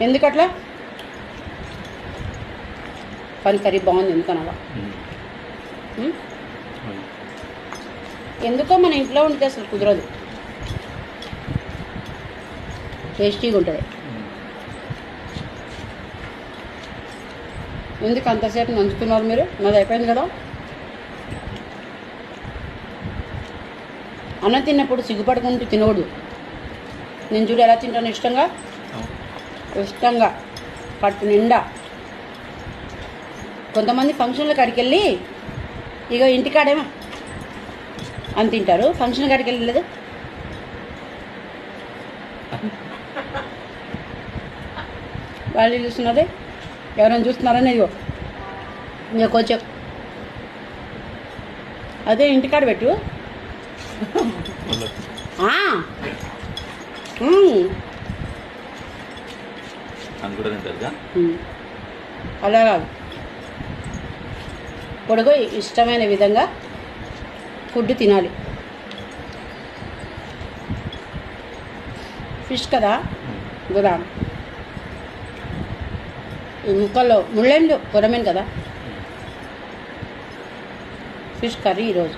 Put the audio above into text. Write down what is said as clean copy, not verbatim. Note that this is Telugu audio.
ఎందుకట్లా? కానీ కర్రీ బాగుంది ఎందుకనగా. ఎందుకో మన ఇంట్లో ఉంటే అసలు కుదరదు, టేస్టీగా ఉంటుంది. ఎందుకు అంతసేపు నంచుతున్నారు మీరు? నాది అయిపోయింది కదా. అన్నం తిన్నప్పుడు సిగ్గుపడుకుంటూ తినకూడదు. నేను చూడు ఎలా తింటాను, ఇష్టంగా ఇష్టంగా కట్టు నిండా. కొంతమంది ఫంక్షన్ల కాడికి వెళ్ళి ఇక ఇంటికాడేమో అని తింటారు, ఫంక్షన్ కాడికి వెళ్ళలేదు. వాళ్ళు చూస్తున్నదే, ఎవరైనా చూస్తున్నారని ఇదిగో ఇంకా కొంచెం అదే ఇంటికాడ పెట్టు. అలా కాదు, పొడుగు ఇష్టమైన విధంగా ఫుడ్ తినాలి. ఫిష్ కదా గురా, ఈ ముక్కల్లో ముళ్ళేం కొరమేను కదా. ఫిష్ కర్రీ ఈరోజు